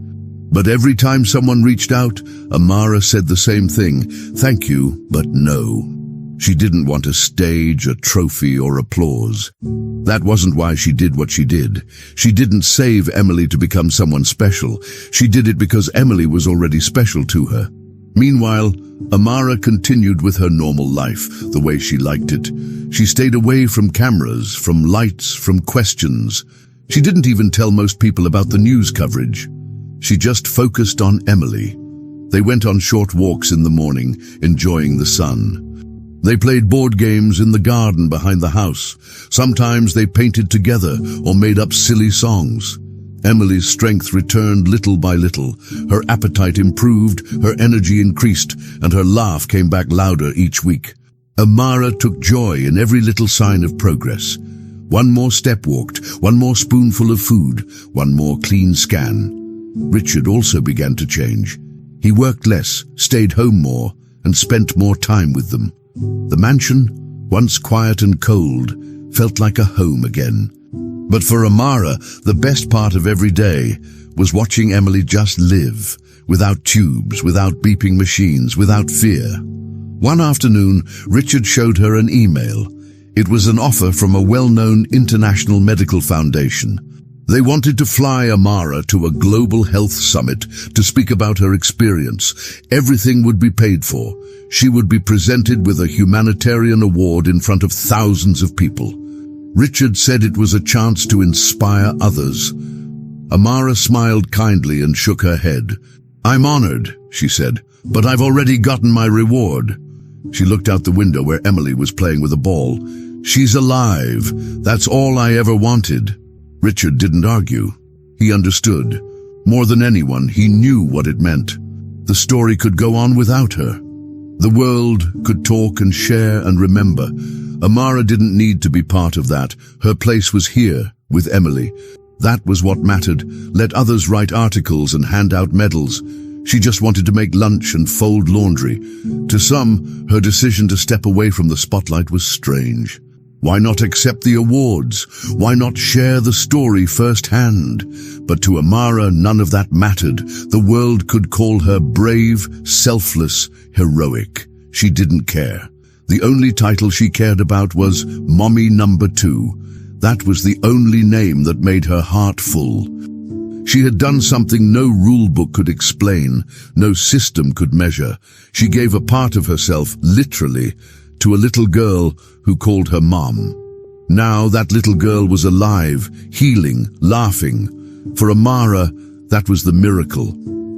But every time someone reached out, Amara said the same thing: "Thank you, but no." She didn't want a stage, a trophy, or applause. That wasn't why she did what she did. She didn't save Emily to become someone special. She did it because Emily was already special to her. Meanwhile, Amara continued with her normal life, the way she liked it. She stayed away from cameras, from lights, from questions. She didn't even tell most people about the news coverage. She just focused on Emily. They went on short walks in the morning, enjoying the sun. They played board games in the garden behind the house. Sometimes they painted together or made up silly songs. Emily's strength returned little by little. Her appetite improved, her energy increased, and her laugh came back louder each week. Amara took joy in every little sign of progress. One more step walked, one more spoonful of food, one more clean scan. Richard also began to change. He worked less, stayed home more, and spent more time with them. The mansion, once quiet and cold, felt like a home again. But for Amara, the best part of every day was watching Emily just live, without tubes, without beeping machines, without fear. One afternoon, Richard showed her an email. It was an offer from a well-known international medical foundation. They wanted to fly Amara to a global health summit to speak about her experience. Everything would be paid for. She would be presented with a humanitarian award in front of thousands of people. Richard said it was a chance to inspire others. Amara smiled kindly and shook her head. "I'm honored," she said, "but I've already gotten my reward." She looked out the window where Emily was playing with a ball. "She's alive. That's all I ever wanted." Richard didn't argue. He understood. More than anyone, he knew what it meant. The story could go on without her. The world could talk and share and remember. Amara didn't need to be part of that. Her place was here, with Emily. That was what mattered. Let others write articles and hand out medals. She just wanted to make lunch and fold laundry. To some, her decision to step away from the spotlight was strange. Why not accept the awards? Why not share the story firsthand? But to Amara, none of that mattered. The world could call her brave, selfless, heroic. She didn't care. The only title she cared about was Mommy Number 2. That was the only name that made her heart full. She had done something no rule book could explain, no system could measure. She gave a part of herself, literally, to a little girl who called her Mom. Now that little girl was alive, healing, laughing. For Amara, that was the miracle.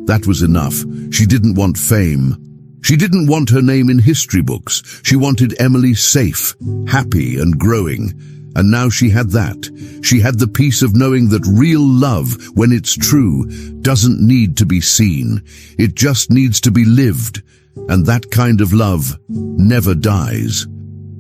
That was enough. She didn't want fame. She didn't want her name in history books. She wanted Emily safe, happy and growing. And now she had that. She had the peace of knowing that real love, when it's true, doesn't need to be seen. It just needs to be lived. And that kind of love never dies.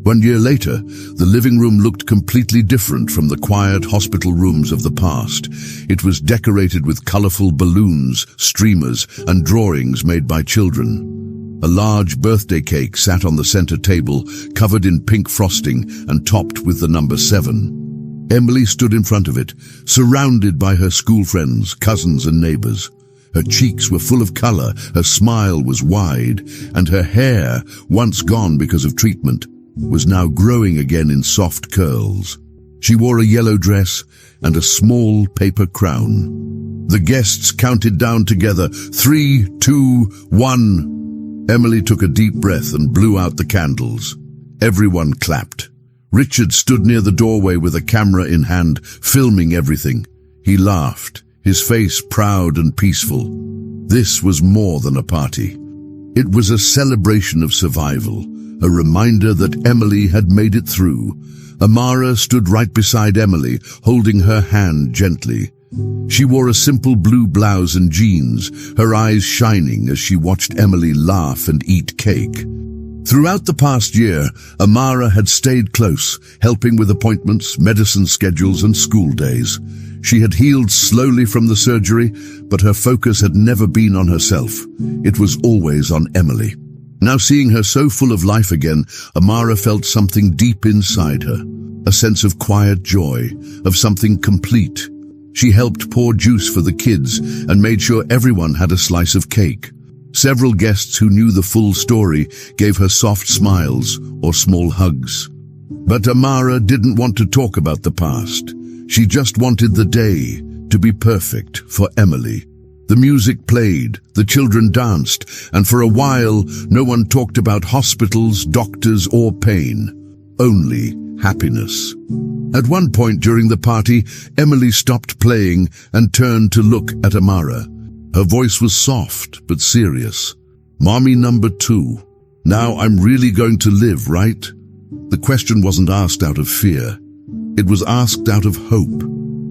1 year later, the living room looked completely different from the quiet hospital rooms of the past. It was decorated with colorful balloons, streamers, and drawings made by children. A large birthday cake sat on the center table, covered in pink frosting and topped with the number 7. Emily stood in front of it, surrounded by her school friends, cousins, and neighbors. Her cheeks were full of color, her smile was wide, and her hair, once gone because of treatment, was now growing again in soft curls. She wore a yellow dress and a small paper crown. The guests counted down together, 3, 2, 1. Emily took a deep breath and blew out the candles. Everyone clapped. Richard stood near the doorway with a camera in hand, filming everything. He laughed, his face proud and peaceful. This was more than a party. It was a celebration of survival, a reminder that Emily had made it through. Amara stood right beside Emily, holding her hand gently. She wore a simple blue blouse and jeans, her eyes shining as she watched Emily laugh and eat cake. Throughout the past year, Amara had stayed close, helping with appointments, medicine schedules, and school days. She had healed slowly from the surgery, but her focus had never been on herself. It was always on Emily. Now seeing her so full of life again, Amara felt something deep inside her, a sense of quiet joy, of something complete. She helped pour juice for the kids and made sure everyone had a slice of cake. Several guests who knew the full story gave her soft smiles or small hugs. But Amara didn't want to talk about the past. She just wanted the day to be perfect for Emily. The music played, the children danced, and for a while no one talked about hospitals, doctors, or pain. Only happiness. At one point during the party, Emily stopped playing and turned to look at Amara. Her voice was soft but serious. Mommy Number 2. Now I'm really going to live, right? The question wasn't asked out of fear. It was asked out of hope,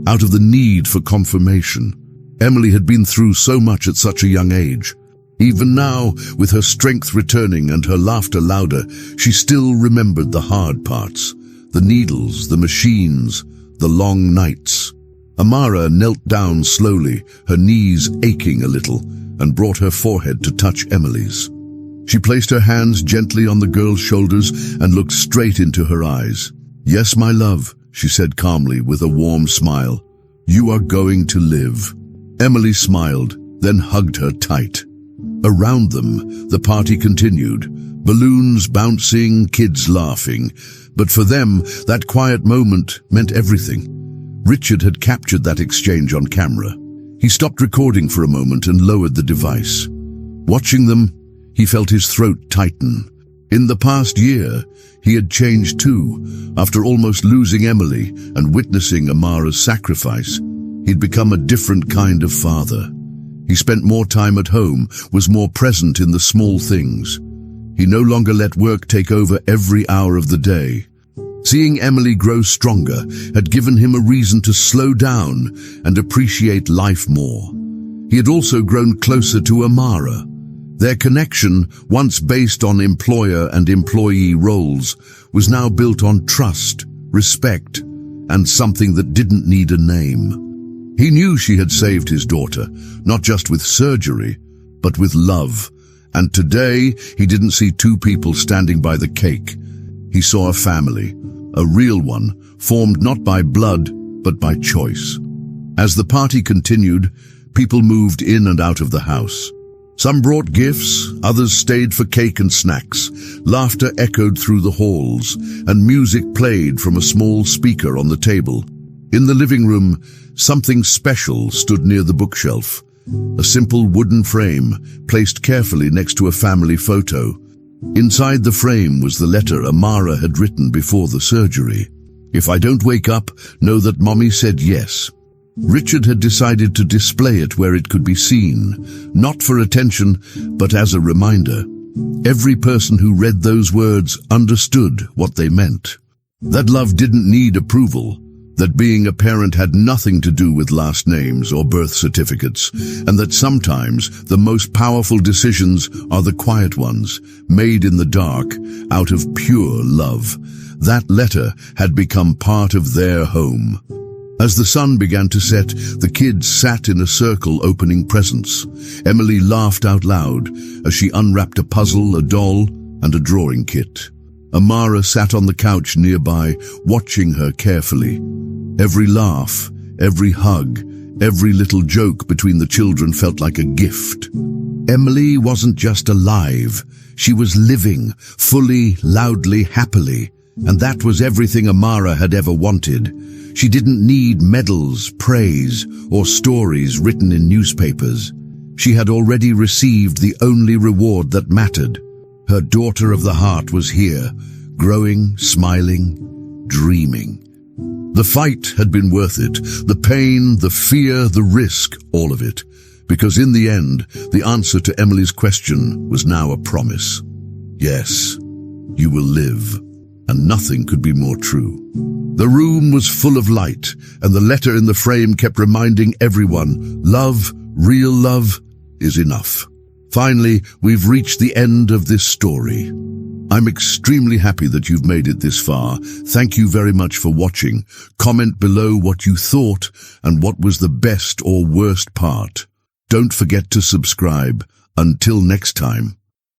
out of the need for confirmation. Emily had been through so much at such a young age. Even now, with her strength returning and her laughter louder, she still remembered the hard parts. The needles, the machines, the long nights. Amara knelt down slowly, her knees aching a little, and brought her forehead to touch Emily's. She placed her hands gently on the girl's shoulders and looked straight into her eyes. "Yes, my love," she said calmly with a warm smile. "You are going to live." Emily smiled, then hugged her tight. Around them, the party continued. Balloons bouncing, kids laughing. But for them, that quiet moment meant everything. Richard had captured that exchange on camera. He stopped recording for a moment and lowered the device. Watching them, he felt his throat tighten. In the past year, he had changed too. After almost losing Emily and witnessing Amara's sacrifice, he'd become a different kind of father. He spent more time at home, was more present in the small things. He no longer let work take over every hour of the day. Seeing Emily grow stronger had given him a reason to slow down and appreciate life more. He had also grown closer to Amara. Their connection, once based on employer and employee roles, was now built on trust, respect, and something that didn't need a name. He knew she had saved his daughter, not just with surgery, but with love. And today, he didn't see two people standing by the cake. He saw a family, a real one, formed not by blood, but by choice. As the party continued, people moved in and out of the house. Some brought gifts, others stayed for cake and snacks. Laughter echoed through the halls, and music played from a small speaker on the table. In the living room, something special stood near the bookshelf. A simple wooden frame, placed carefully next to a family photo. Inside the frame was the letter Amara had written before the surgery. "If I don't wake up, know that Mommy said yes." Richard had decided to display it where it could be seen, not for attention, but as a reminder. Every person who read those words understood what they meant. That love didn't need approval, that being a parent had nothing to do with last names or birth certificates, and that sometimes the most powerful decisions are the quiet ones, made in the dark, out of pure love. That letter had become part of their home. As the sun began to set, the kids sat in a circle opening presents. Emily laughed out loud as she unwrapped a puzzle, a doll, and a drawing kit. Amara sat on the couch nearby, watching her carefully. Every laugh, every hug, every little joke between the children felt like a gift. Emily wasn't just alive, she was living, fully, loudly, happily. And that was everything Amara had ever wanted. She didn't need medals, praise, or stories written in newspapers. She had already received the only reward that mattered. Her daughter of the heart was here, growing, smiling, dreaming. The fight had been worth it, the pain, the fear, the risk, all of it. Because in the end, the answer to Emily's question was now a promise. Yes, you will live. And nothing could be more true. The room was full of light, and the letter in the frame kept reminding everyone, love, real love, is enough. Finally, we've reached the end of this story. I'm extremely happy that you've made it this far. Thank you very much for watching. Comment below what you thought and what was the best or worst part. Don't forget to subscribe. Until next time.